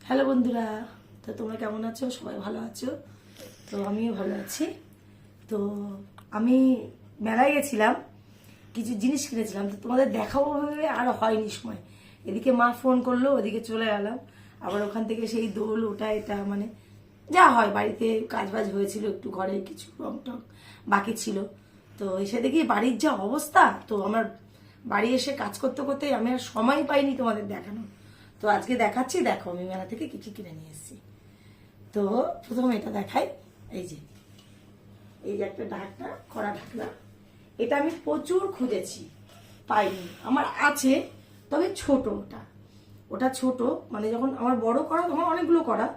Hello বন্ধুরা, তো তোমরা কেমন আছো? সবাই ভালো আছো? তো আমিও ভালো আছি। তো আমি মেলায় গেছিলাম, কিছু জিনিস কিনেছিলাম, তো তোমাদের দেখাবো ভেবে আর হয়নি সময়। এদিকে মা ফোন করলো, ওদিকে চলে গেলাম। আবার ওখান থেকে সেই দোল ওটা এটা মানে যা হয়, বাড়িতে কাজ বাজ হয়েছিল, একটু ঘরে কিছু রং টং বাকি ছিল। তো এসে দেখি বাড়ির যা অবস্থা, তো আমার বাড়ি এসে কাজ করতে করতে আমি আর সময় পাইনি তোমাদের দেখানো। তো আজকে দেখাচ্ছি, দেখো আমি মেলা থেকে কি কি কিনে নিয়ে এসেছি। তো প্রথমে এটা দেখাই। এই যে একটা ঢাকনা, কড়া ঢাকনা। এটা আমি প্রচুর খুঁজেছি, পাইনি। আমার আছে, তবে ছোট। ওটা ছোট, মানে যখন আমার বড় করা তখন অনেকগুলো করা,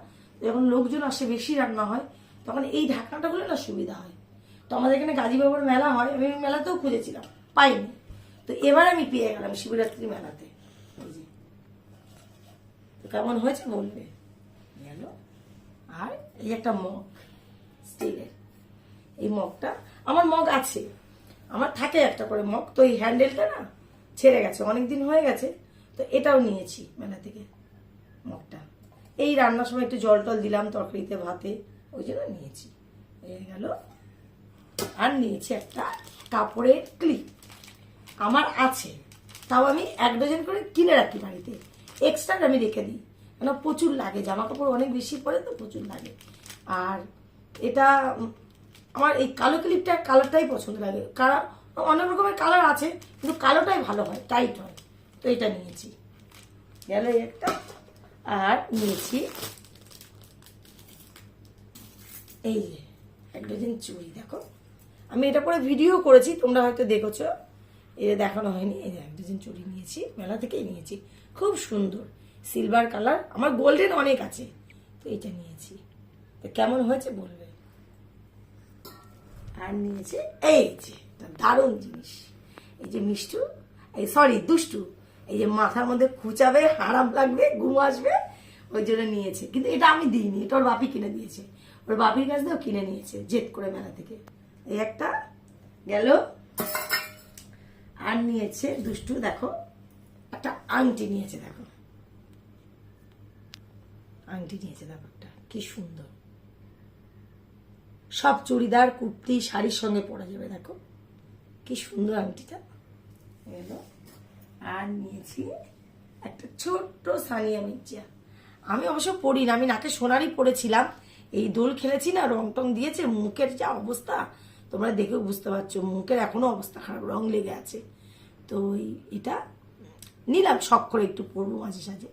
যখন লোকজন আসে বেশি রান্না হয় তখন এই ঢাকনাটা হলে না সুবিধা হয়। তো আমাদের এখানে গাজী বাবুর মেলা হয়, আমি মেলাতেও খুঁজেছিলাম, পাইনি। তো এবার আমি পেয়ে গেলাম শিবরাত্রি মেলাতে। এই যে, তো কেমন হয়েছে বলবে। গেল। আর এই একটা মগ, স্টিলের। এই মগটা, আমার মগ আছে, আমার থাকে একটা করে মগ। তো এই হ্যান্ডেলটা না ছেড়ে গেছে, অনেকদিন হয়ে গেছে। তো এটাও নিয়েছি মেলা থেকে, মগটা। এই রান্নার সময় একটু জল টল দিলাম তরকারিতে, ভাতে, ওই জন্য নিয়েছি। হয়ে গেল। আর নিয়েছি একটা কাপড়ের ক্লিপ, আমার আছে, তাও আমি 1 ডজন করে কিনে রাখি বাড়িতে। এক্সট্রা আমি রেখে দিই, কেন প্রচুর লাগে, জামা কাপড় অনেক বেশি পরে তো প্রচুর লাগে। আর এটা আমার এই কালো ক্লিপটার কালারটাই পছন্দ লাগে, কারণ অনেক রকমের কালার আছে, কিন্তু কালোটাই ভালো হয়, টাইট হয়। তো এটা নিয়েছি। গেল একটা। আর নিয়েছি এই যে 1 ডজন চুড়ি। দেখো, আমি এটা পরে ভিডিও করেছি, তোমরা হয়তো দেখেছো, এটা দেখানো হয়নি। এই যে 1 ডজন চুড়ি নিয়েছি, মেলা থেকেই নিয়েছি, খুব সুন্দর সিলভার কালার। আমার গোল্ডেন অনেক আছে, তো এটা নিয়েছি। তো কেমন হয়েছে বলবে। আর নিয়েছি এই যে দারুণ জিনিস, এই যে মিষ্টু, এই সরি দুষ্টু, এই যে মাথার মধ্যে খুঁচাবে, আরাম লাগবে, ঘুম আসবে, ওই জন্য নিয়েছে। কিন্তু এটা আমি দিইনি, এটা ওর বাপি কিনে দিয়েছে, ওর বাপির কাছ দিয়েও কিনে নিয়েছে জেদ করে মেলা থেকে। এই একটা গেল। আর নিয়েছে দুষ্টু, দেখো একটা আংটি নিয়েছে, দেখো আংটি নিয়েছে, দেখো একটা কি সুন্দর, সব চুড়িদার কুর্তি শাড়ির সঙ্গে পরা যাবে। দেখো কি সুন্দর আংটিটা গেল। আর নিয়েছি একটা ছোট্ট সানিয়া মির্জা। আমি অবশ্য পরি না, আমি নাকে সোনারই পরেছিলাম। এই দোল খেলেছি না, রং টং দিয়েছে, মুখের যা অবস্থা তোমরা দেখেও বুঝতে পারছো, মুখের এখনো অবস্থা খারাপ, রং লেগে আছে। তো এটা নিলাম শখ করে, একটু পরবো মাঝে সাঝে।